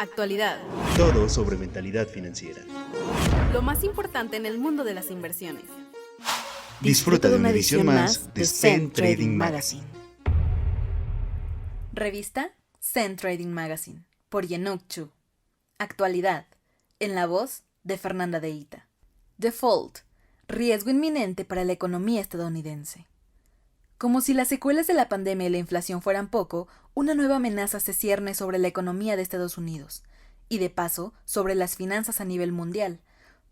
Actualidad. Todo sobre mentalidad financiera. Lo más importante en el mundo de las inversiones. Disfruta de una edición más de Zen Trading Magazine. Revista Zen Trading Magazine, por Yenuk Chu. Actualidad, en la voz de Fernanda de Ita. Default, riesgo inminente para la economía estadounidense. Como si las secuelas de la pandemia y la inflación fueran poco, una nueva amenaza se cierne sobre la economía de Estados Unidos, y de paso sobre las finanzas a nivel mundial,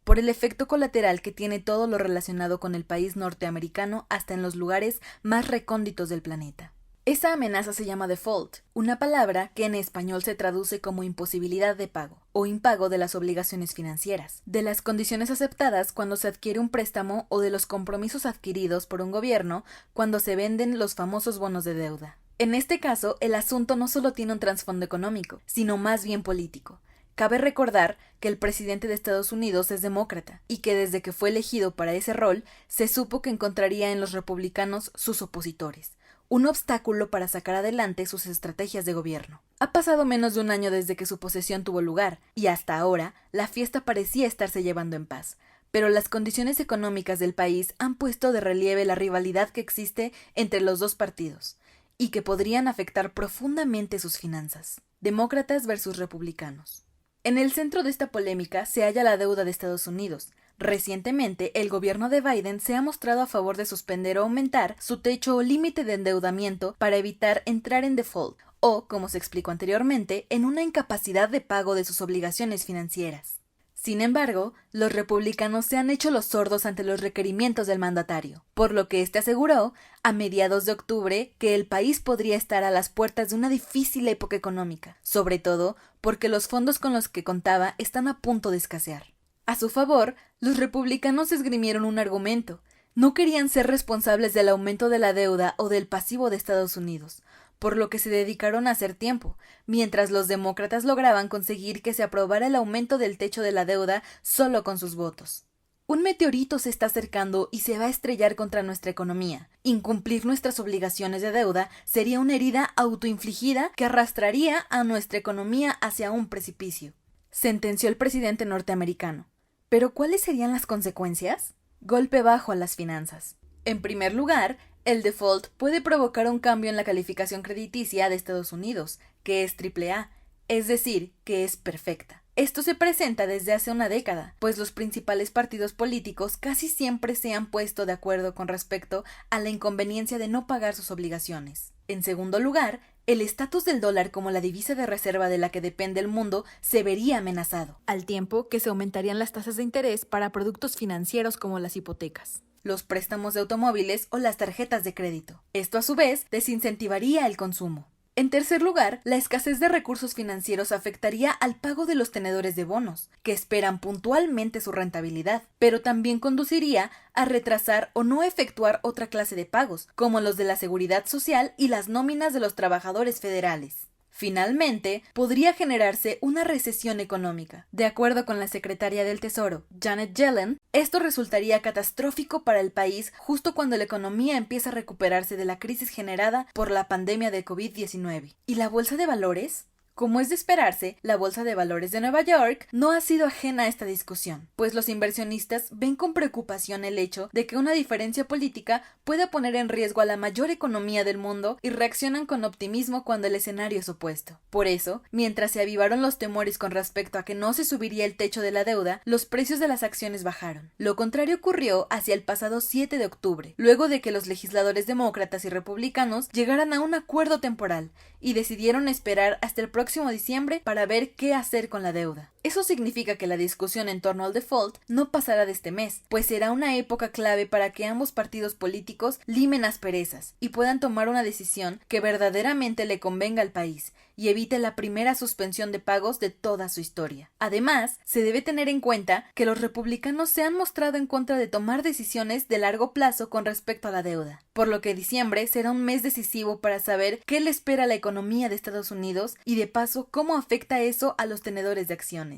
por el efecto colateral que tiene todo lo relacionado con el país norteamericano hasta en los lugares más recónditos del planeta. Esa amenaza se llama default, una palabra que en español se traduce como imposibilidad de pago o impago de las obligaciones financieras, de las condiciones aceptadas cuando se adquiere un préstamo o de los compromisos adquiridos por un gobierno cuando se venden los famosos bonos de deuda. En este caso, el asunto no solo tiene un trasfondo económico, sino más bien político. Cabe recordar que el presidente de Estados Unidos es demócrata y que desde que fue elegido para ese rol, se supo que encontraría en los republicanos sus opositores, un obstáculo para sacar adelante sus estrategias de gobierno. Ha pasado menos de un año desde que su posesión tuvo lugar, y hasta ahora la fiesta parecía estarse llevando en paz, pero las condiciones económicas del país han puesto de relieve la rivalidad que existe entre los dos partidos, y que podrían afectar profundamente sus finanzas. Demócratas versus republicanos. En el centro de esta polémica se halla la deuda de Estados Unidos. Recientemente, el gobierno de Biden se ha mostrado a favor de suspender o aumentar su techo o límite de endeudamiento para evitar entrar en default o, como se explicó anteriormente, en una incapacidad de pago de sus obligaciones financieras. Sin embargo, los republicanos se han hecho los sordos ante los requerimientos del mandatario, por lo que éste aseguró, a mediados de octubre, que el país podría estar a las puertas de una difícil época económica, sobre todo porque los fondos con los que contaba están a punto de escasear. A su favor, los republicanos esgrimieron un argumento. No querían ser responsables del aumento de la deuda o del pasivo de Estados Unidos, por lo que se dedicaron a hacer tiempo, mientras los demócratas lograban conseguir que se aprobara el aumento del techo de la deuda solo con sus votos. Un meteorito se está acercando y se va a estrellar contra nuestra economía. Incumplir nuestras obligaciones de deuda sería una herida autoinfligida que arrastraría a nuestra economía hacia un precipicio, sentenció el presidente norteamericano. ¿Pero cuáles serían las consecuencias? Golpe bajo a las finanzas. En primer lugar, el default puede provocar un cambio en la calificación crediticia de Estados Unidos, que es AAA, es decir, que es perfecta. Esto se presenta desde hace una década, pues los principales partidos políticos casi siempre se han puesto de acuerdo con respecto a la inconveniencia de no pagar sus obligaciones. En segundo lugar, el estatus del dólar como la divisa de reserva de la que depende el mundo se vería amenazado, al tiempo que se aumentarían las tasas de interés para productos financieros como las hipotecas, los préstamos de automóviles o las tarjetas de crédito. Esto a su vez desincentivaría el consumo. En tercer lugar, la escasez de recursos financieros afectaría al pago de los tenedores de bonos, que esperan puntualmente su rentabilidad, pero también conduciría a retrasar o no efectuar otra clase de pagos, como los de la seguridad social y las nóminas de los trabajadores federales. Finalmente, podría generarse una recesión económica. De acuerdo con la secretaria del Tesoro, Janet Yellen, esto resultaría catastrófico para el país justo cuando la economía empieza a recuperarse de la crisis generada por la pandemia de COVID-19. ¿Y la bolsa de valores? Como es de esperarse, la Bolsa de Valores de Nueva York no ha sido ajena a esta discusión, pues los inversionistas ven con preocupación el hecho de que una diferencia política pueda poner en riesgo a la mayor economía del mundo y reaccionan con optimismo cuando el escenario es opuesto. Por eso, mientras se avivaron los temores con respecto a que no se subiría el techo de la deuda, los precios de las acciones bajaron. Lo contrario ocurrió hacia el pasado 7 de octubre, luego de que los legisladores demócratas y republicanos llegaran a un acuerdo temporal y decidieron esperar hasta el próximo diciembre para ver qué hacer con la deuda. Eso significa que la discusión en torno al default no pasará de este mes, pues será una época clave para que ambos partidos políticos limen asperezas y puedan tomar una decisión que verdaderamente le convenga al país y evite la primera suspensión de pagos de toda su historia. Además, se debe tener en cuenta que los republicanos se han mostrado en contra de tomar decisiones de largo plazo con respecto a la deuda, por lo que diciembre será un mes decisivo para saber qué le espera a la economía de Estados Unidos y de paso cómo afecta eso a los tenedores de acciones.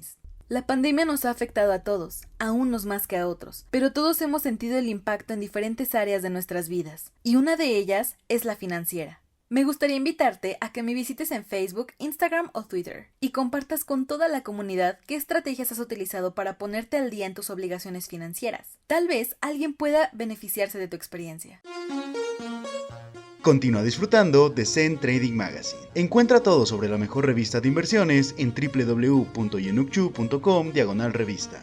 La pandemia nos ha afectado a todos, a unos más que a otros, pero todos hemos sentido el impacto en diferentes áreas de nuestras vidas, y una de ellas es la financiera. Me gustaría invitarte a que me visites en Facebook, Instagram o Twitter y compartas con toda la comunidad qué estrategias has utilizado para ponerte al día en tus obligaciones financieras. Tal vez alguien pueda beneficiarse de tu experiencia. Continúa disfrutando de Zen Trading Magazine. Encuentra todo sobre la mejor revista de inversiones en www.yenukchu.com/revista.